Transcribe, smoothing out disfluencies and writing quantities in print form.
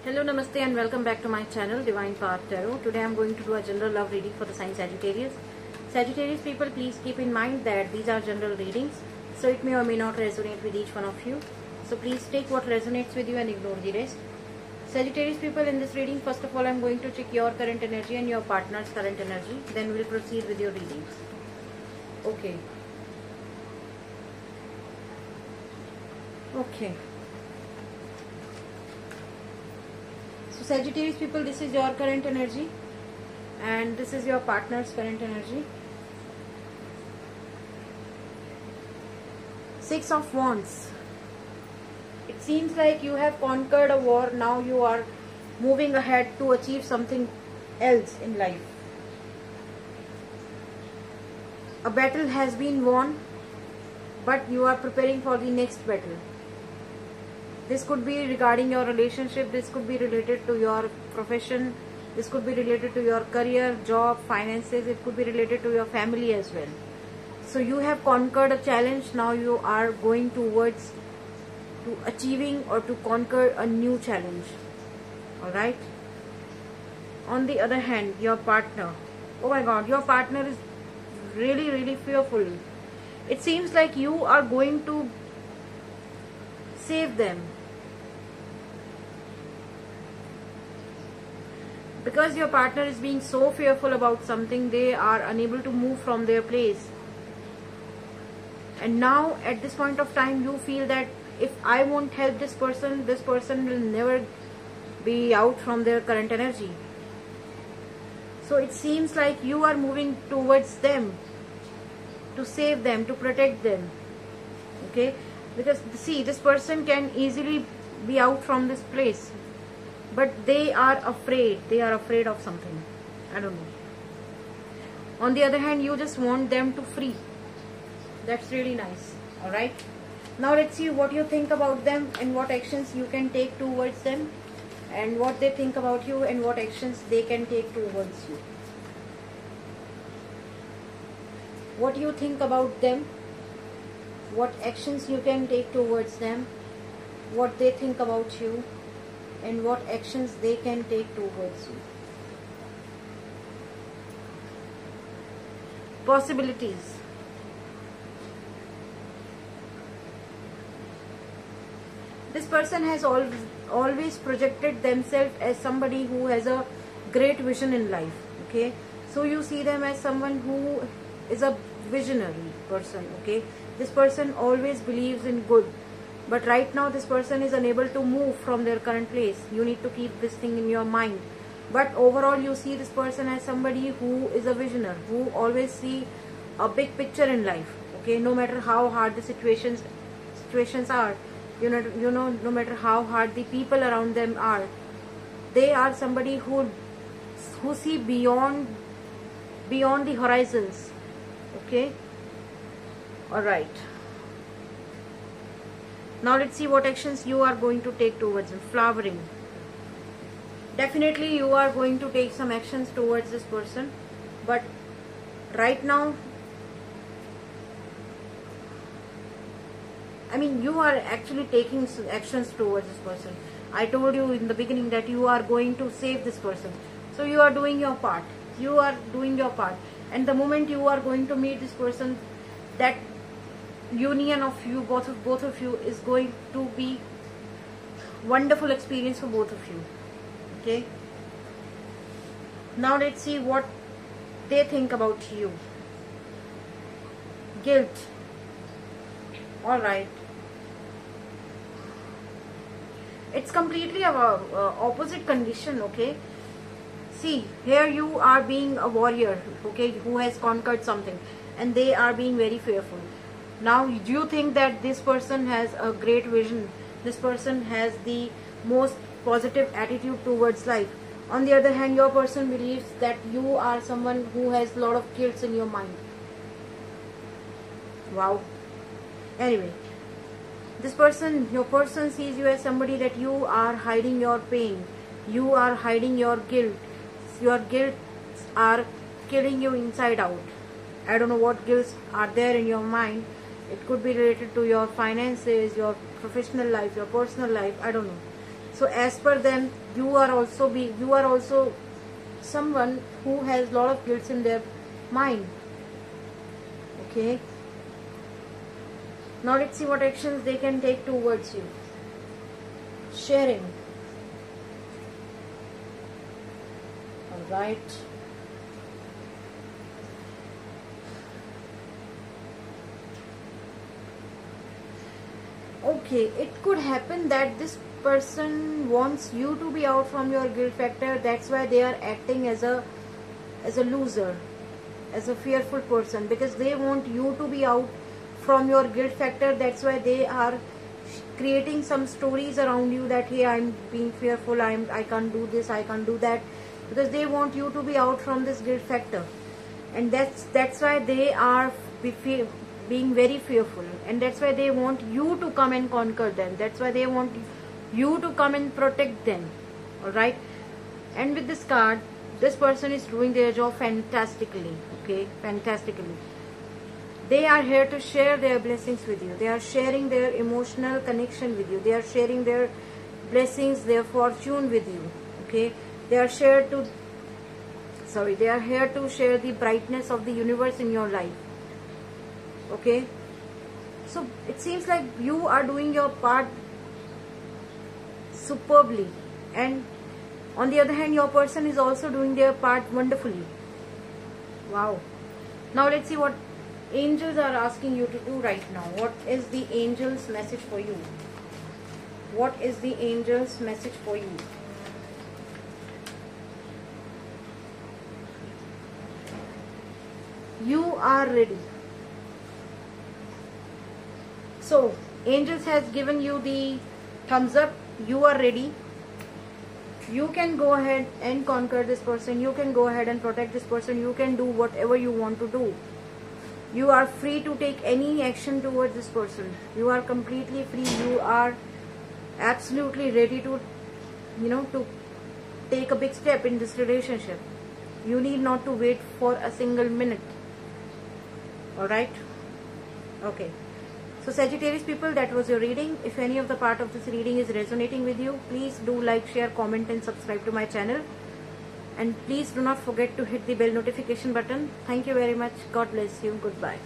Hello, Namaste and welcome back to my channel Divine Path Tarot. Today I am going to do a general love reading for the sign Sagittarius. Sagittarius people, please keep in mind that these are general readings, so it may or may not resonate with each one of you. So please take what resonates with you and ignore the rest. Sagittarius people, in this reading, first of all I am going to check your current energy and your partner's current energy. Then we will proceed with your readings. Okay. So Sagittarius people, this is your current energy and this is your partner's current energy. Six of Wands. It seems like you have conquered a war. Now you are moving ahead to achieve something else in life. A battle has been won, but you are preparing for the next battle. This could be regarding your relationship, this could be related to your profession, this could be related to your career, job, finances, it could be related to your family as well. So you have conquered a challenge, now you are going towards to achieving or to conquer a new challenge. Alright? On the other hand, your partner, oh my god, your partner is really fearful. It seems like you are going to save them, because your partner is being so fearful about something. They are unable to move from their place, and now at this point of time you feel that if I won't help this person will never be out from their current energy. So it seems like you are moving towards them to save them, to protect them. Okay, because see, this person can easily be out from this place, but they are afraid of something. I don't know. On the other hand, you just want them to free. That's really nice. Alright, now let's see what you think about them and what actions you can take towards them, and what they think about you and what actions they can take towards you. What you think about them, what actions you can take towards them, what they think about you, and what actions they can take towards you. Possibilities. This person has always projected themselves as somebody who has a great vision in life. Okay, so you see them as someone who is a visionary person. Okay, this person always believes in good, but right now this person is unable to move from their current place. You need to keep this thing in your mind. But overall you see this person as somebody who is a visionary, who always see a big picture in life. Okay, no matter how hard the situations are, no matter how hard the people around them are, they are somebody who see beyond the horizons. Okay, alright. Now let's see what actions you are going to take towards them. Flowering. Definitely you are going to take some actions towards this person, but right now, I mean, you are actually taking actions towards this person. I told you in the beginning that you are going to save this person. So you are doing your part. You are doing your part. And the moment you are going to meet this person, that union of you, both of you, is going to be wonderful experience for both of you. Okay. Now let's see what they think about you. Guilt. Alright. It's completely a opposite condition. Okay. See, here you are being a warrior, okay, who has conquered something, and they are being very fearful. Now, do you think that this person has a great vision? This person has the most positive attitude towards life. On the other hand, your person believes that you are someone who has a lot of guilt in your mind. Wow. Anyway, your person sees you as somebody that you are hiding your pain. You are hiding your guilt. Your guilt are killing you inside out. I don't know what guilts are there in your mind. It could be related to your finances, your professional life, your personal life, I don't know. So as per them, you are also someone who has lot of guilt in their mind. Okay. Now let's see what actions they can take towards you. Sharing. Alright. Okay, it could happen that this person wants you to be out from your guilt factor. That's why they are acting as a loser, as a fearful person, because they want you to be out from your guilt factor. That's why they are creating some stories around you that, hey, I'm being fearful, I can't do this, I can't do that, because they want you to be out from this guilt factor. And that's why they are being very fearful, and that's why they want you to come and conquer them. That's why they want you to come and protect them. Alright. And with this card, this person is doing their job fantastically. Okay, fantastically. They are here to share their blessings with you. They are sharing their emotional connection with you. They are sharing their blessings, their fortune with you. Okay, they are here to share the brightness of the universe in your life. Okay, so it seems like you are doing your part superbly, and on the other hand, your person is also doing their part wonderfully. Wow. Now let's see what angels are asking you to do right now. What is the angel's message for you? What is the angel's message for you? You are ready. So angels has given you the thumbs up. You are ready. You can go ahead and conquer this person. You can go ahead and protect this person. You can do whatever you want to do. You are free to take any action towards this person. You are completely free. You are absolutely ready to, to take a big step in this relationship. You need not to wait for a single minute. Alright? Okay. So Sagittarius people, that was your reading. If any of the part of this reading is resonating with you, please do like, share, comment and subscribe to my channel. And please do not forget to hit the bell notification button. Thank you very much. God bless you. Goodbye.